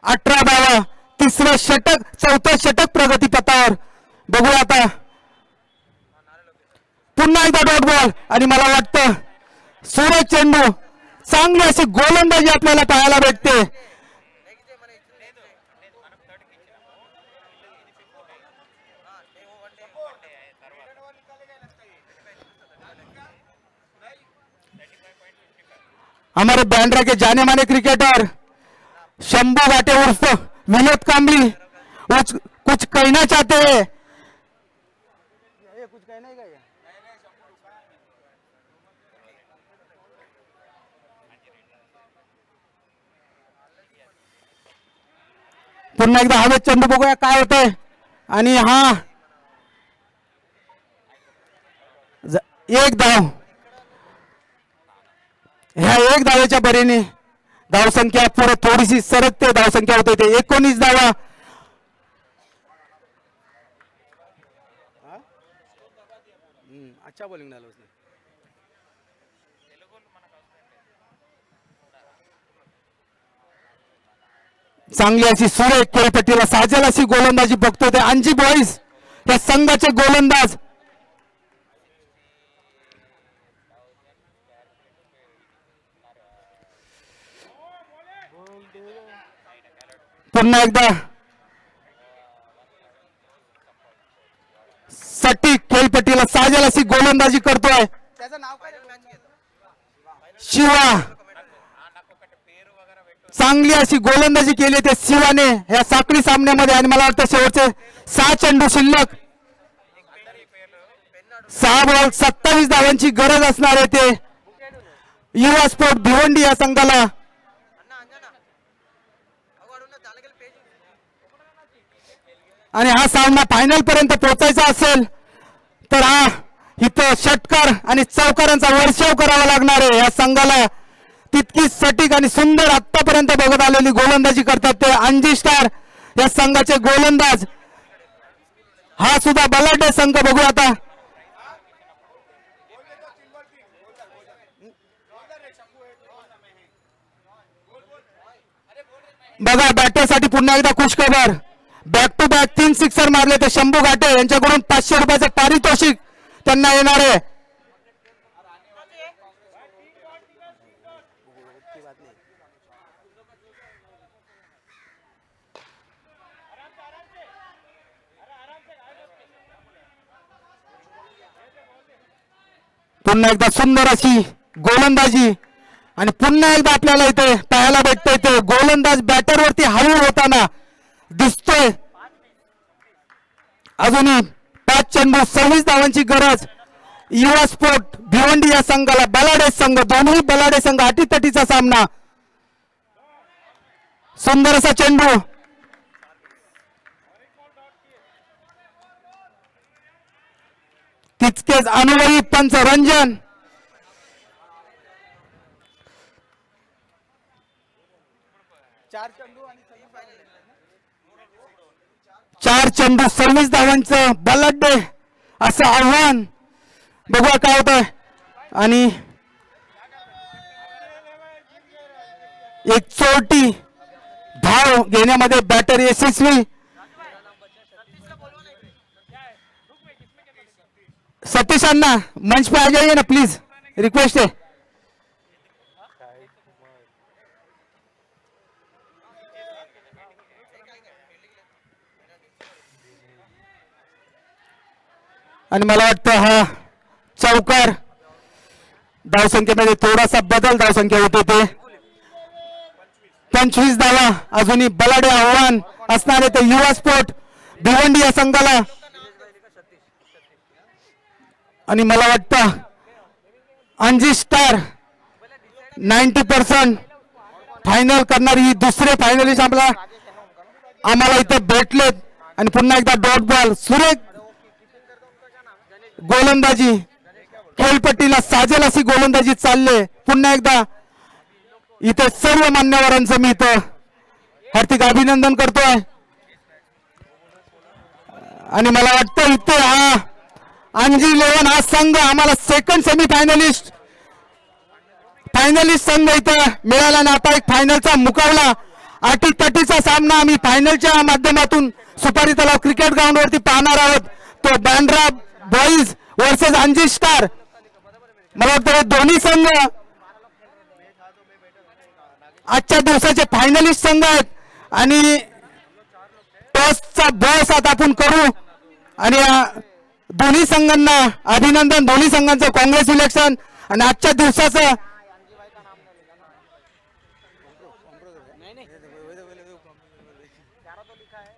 18 धावा. तिसरं षटक, चौथं षटक प्रगतीपथावर. बघूया आता पुन्हा एकदा डॉट बॉल आणि मला वाटतं सुरेश चेंडू. चांगली अशी गोलंदाजी आपल्याला पाहायला भेटते. हमारे बैंड्रा के जाने माने क्रिकेटर शंभू घाटे उर्फ विनोद कांबली कुछ कहना चाहते हैं? कुछ कहना ही का ये? पुन्हा एकदा हवेत चेंडू बघूया काय होतंय. आणि हा एक धाव, ह्या एक धावेच्या बरीने धावसंख्या पुढे थोडीशी सरकते. धावसंख्या होते ते 19 धावा. अच्छा बॉलिंग डाला उसने. चांगली अशी सुरेख खेळपट्टीला साजेल अशी गोलंदाजी बघतोय ते अंजी बॉईज या संघाचे गोलंदाज. पुन्हा एकदा सटीक खेळपट्टीला साजेल अशी गोलंदाजी करतोय त्याचं नाव काय? शिवा. चांगली अशी गोलंदाजी केली ते शिवाने या साखळी सामन्यामध्ये. आणि मला वाटतं शेवटचे 6 चेंडू शिल्लक, 6 बॉल 27 धावांची गरज असणार आहे ते युवा स्पोर्ट भिवंडी या संघाला. आणि हा सामना फायनल पर्यंत पोहोचायचा असेल तर हा इथं षटकार आणि चौकारांचा वर्षाव करावा लागणार आहे या संघाला. तितकी सटीक आणि सुंदर आतापर्यंत बघत आलेली गोलंदाजी करतात ते अंजी स्टार या संघाचे गोलंदाज. हा सुद्धा बलाढ्य संघ बघू आता. बघा बॅटरसाठी पुन्हा एकदा खुशखबर. बॅक टू बॅक 3 सिक्सर मारले ते शंभू घाटे यांच्याकडून 500 रुपयाचं पारितोषिक त्यांना येणार आहे. पुन्हा एकदा सुंदर अशी गोलंदाजी आणि पुन्हा एकदा आपल्याला इथे पाहायला भेटतंय ते गोलंदाज बॅटरवरती हळू होताना दिसतोय. अजूनही 5 चेंडू 26 धावांची गरज युवा स्पोर्ट भिवंडी या संघाला. बलाढ्य संघ, दोन्ही बलाढ्य संघ, अटीतटीचा सामना. सुंदर असा चेंडू. तितकेच अनुभवी पंच रंजन. चार चेंडू 26 धावांचं बलाढ्य असं आव्हान. बघूया काय होतंय. आणि एक चोरटी धाव घेण्यामध्ये बॅटर यशस्वी. सतीश अन्ना मंच पे आ जाइए ना प्लीज, रिक्वेस्ट है. आणि मला वाटतं हा चौकार धावसंख्येमध्ये थोडासा बदल धावसंख्या होते ते 25 धावा. अजूनही बलाढ्य आव्हान असणारे ते युवा स्पोर्ट भिवंडी या संघाला. आणि मला वाटतं अंजी स्टार 90% फायनल करणारी ही दुसरे फायनलिस्ट आम्हाला इथे भेटलेत. आणि पुन्हा एकदा डॉट बॉल सुरेख गोलंदाजी खेळपट्टीला साजेल अशी गोलंदाजी चालले. पुन्हा एकदा इथे सर्व मान्यवरांचं मी इथं हार्दिक अभिनंदन करतोय. आणि मला वाटतं इथे हा अंजी 11 हा संघ आम्हाला सेकंड सेमी फायनलिस्ट संघ इथं मिळाला. आणि आता एक फायनलचा मुकाबला, अटीतटीचा सामना आम्ही फायनलच्या माध्यमातून सुपारी तलाव क्रिकेट ग्राउंड वरती पाहणार आहोत. तो बँड्रा बॉईज वर्सेस अंजी स्टार. मला वाटतं दोन्ही संघ आजच्या दिवसाचे फायनलिस्ट संघ आहेत. आणि टॉसचा बॉस आता आपण करू. आणि दोन्ही संघांना अभिनंदन, दोन्ही संघांचं कॉंग्रॅच्युलेशन. आणि आजच्या दिवसाचं नहीं नहीं 11 तो लिखा है